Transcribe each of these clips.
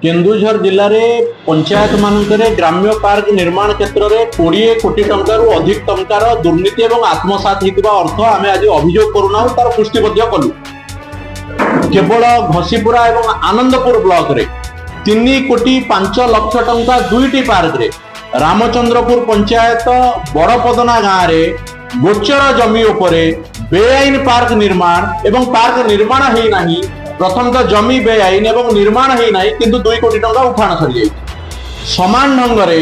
केन्दुझर जिले में पंचायत मानक ग्राम्य पार्क निर्माण क्षेत्र में 20 कोटी टंकार अधिक टंकार दुर्नीति और आत्मसात होता अर्थ आम आज अभियोग करूना तार पुष्टि कलु। केवल घसीपुरा और आनंदपुर ब्लॉक रे 3 कोटी 5 लाख टंका 2टी पार्क रे रामचंद्रपुर पंचायत बड़पदना गाँव में गोचर जमी उपरे बेआईन पार्क निर्माण एवं पार्क निर्माण है नहीं। प्रथम तो जमी बेआईन एवं निर्माण है नहीं किंतु 2 कोटी टंका उठाण सरी समान ढंग से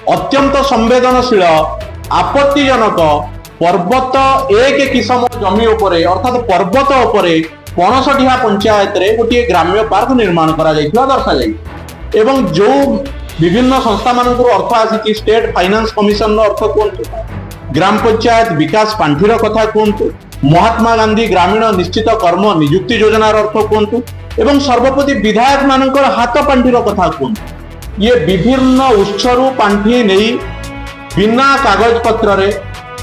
अत्यंत संवेदनशील आपत्तिजनक पर्वत 1 किसम जमी उपरे अर्थात पर्वत उपरे पणसडिहा पंचायत रे गोटे ग्राम्य पार्क निर्माण करा जायथिबा दर्शा जाय एवं जो विभिन्न संस्था मानक अर्थ आसी स्टेट फाइनेंस कमिशन अर्थ कहतु ग्राम पंचायत विकास पांठीर कथा कहतु महात्मा गांधी ग्रामीण निश्चित कर्म नियुक्ति योजनार अर्थ कहतु एवं सर्वप्रति विधायक मानकर हाथ पांठीर कथा कहतु ये विभिन्न उत्सरू पांठी नहीं बिना कागज पत्र रे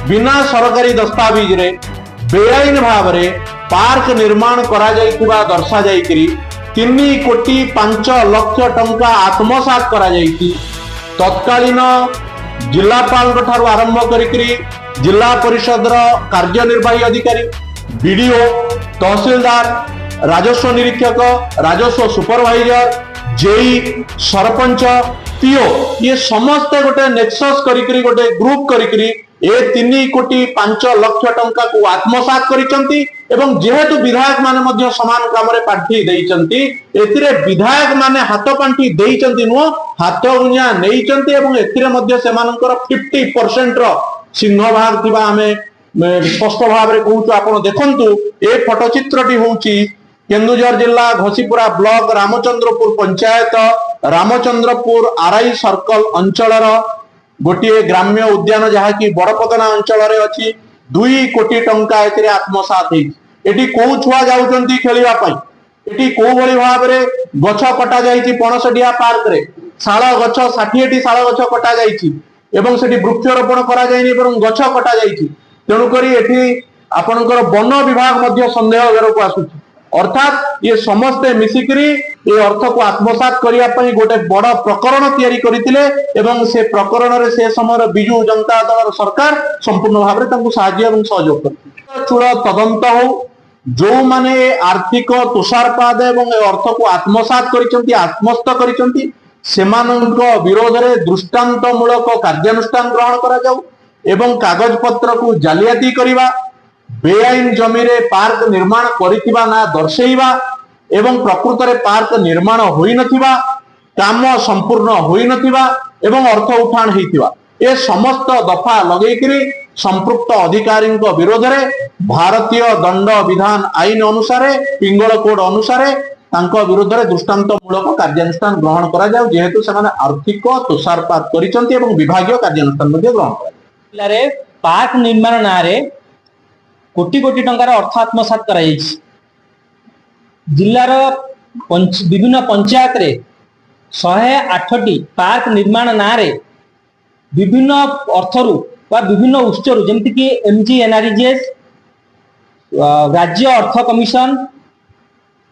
बिना सरकारी दस्तावेज रे बेआईन भाव रे पार्क निर्माण करा जायतिबा दर्शा जायकरी 3 कोटी 5 लाख टंका आत्मसात करा जायति। तत्कालीन जिलापाल ठारू आरंभ करी जिला परिषद कार्यनिर्वाही अधिकारी बीडीओ तहसीलदार राजस्व निरीक्षक राजस्व सुपरवाइजर जेई सरपंच पीओ ये समस्त गोटे नेक्सस करी गोटे ग्रुप करी ए 3 कोटी 5 लाख टंका को आत्मसात करिसंती एवं जेहेतु विधायक माने मध्य समान काम रे पांठी देइचंती एतिरे विधायक माने हाथ पांठी देइचंती नुह हाथ गुंजा नेइचंती एवं एतिरे मध्य सेमानकर 50% रो सिंह भाग थिबा हमें स्पष्ट भाव रे कहूछु। आपण देखंतु ए फोटो चित्रटी होउची केन्दुझर जिला Ghasipura block Ramchandrapur panchayat Ramchandrapur RI circle अंचलर गोटे ग्राम्य उद्यान जहाँकि बड़पदना अंचल अच्छी 2 कोटी टंका एतिरे आत्मसात एटी कौ छुआ जाउचंती खेलिबा पई एटी को भली भाव रे गछ कटा जाईची पणसडिया पार्क रे शाल गछ 60टी शाल गछ कटा जाईची एवं सेठी वृक्षारोपण करा जायनी एवं गछ कटा जाईची। तेणु करी एठी आपनकर वन विभाग मध्य संदेह घरको आसुची अर्थात ये समस्ते मिसिकरी ये अर्थ को आत्मसात करिया पई गोटे बड़ प्रकरण तैयारी करथिले एवं से प्रकरण रे से समय बिजू जनता दल सरकार संपूर्ण भाव रे तांको सहाय्य एवं सहयोग करथि। चूड़ा तदंत हो जो माने आर्थिक तुषारपात एवं अर्थ को आत्मसात करिसंती आत्मस्थ करिसंती सेमानक विरोध रे दृष्टांतमूलक कार्यानुष्ठान ग्रहण करा जाऊ एवं कागज पत्र को जालियाती करिवा बेआईन जमी रे पार्क निर्माण करितिबा ना दर्शेइबा एवं प्रकृत रे पार्क निर्माण होई नथिबा काम संपूर्ण होई नथिबा एवं अर्थ उठाण हेतिबा ए समस्त दफा लगेकरी संपृक्त अधिकारी विरोध रे भारतीय दंड विधान आईन अनुसार पिंगल कोड अनुसार तांको विरोध रे दृष्टांतमूलक कार्यानुष्ठान ग्रहण करा जाऊ जेहेतु सेमाने आर्थिक तुषारपात करिसंती एवं विभागीय कार्यानुष्ठान मध्ये ग्रहण करा रे पार्क निर्माण ना रे कोटी कोटी टंकार अर्थ आत्मसात करा जायछि। जिल्लार विभिन्न पंचायत रे 108टी पार्क निर्माण ना रे विभिन्न अर्थरु वा विभिन्न उत्सरु जेमति कि एमजीएनआरजीएस राज्य अर्थ कमिशन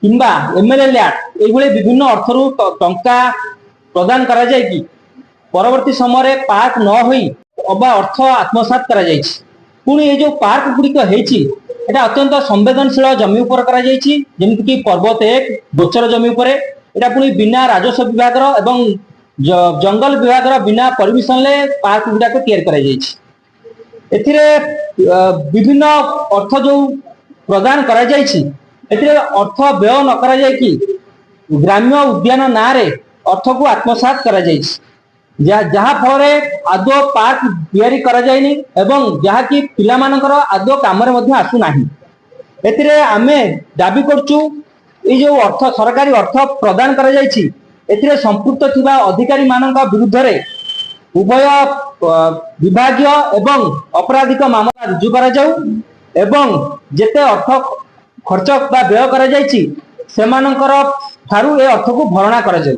किंबा एमएलए लैट एभले विभिन्न अर्थरु टंका प्रदान करा जाय कि परवर्ती समय पार्क न होई अबा अर्थ आत्मसात करा जायछि। पुणी ये जो पार्क गुड़िक है अत्यंत संवेदनशील जमी उपर करा जायछि जेमति कि पर्वत 1 गोचर जमी उपर एटा पुणी बिना राजस्व विभाग एवं जंगल विभाग बिना परमिशन ले पार्क गुड़ाक तैयार करा जायछि। एथिरे विभिन्न अर्थ जो प्रदान करा जायछि एथिरे अर्थ व्यय न करा जाय कि ग्राम्य उद्यान ना रे अर्थ को आत्मसात करा जायछि जहाँ फल आदो पार्क तैयारी करा जायनी एवं जहाँ कि पिला मानकर आदो काम रे मध्य आसु नाही। एथिरे आमे दाबी करछु ए जो अर्थ सरकारी अर्थ प्रदान करा जायछि एथिरे संपृक्त थिबा अधिकारी मानक विरुद्ध रे उभय विभागीय एवं अपराधिक मामला रुजु करा जाऊ एवं जेते अर्थ खर्च बा व्यय करा जायछि सेमानकर थारु ए अर्थ को भरणा करा जाऊ।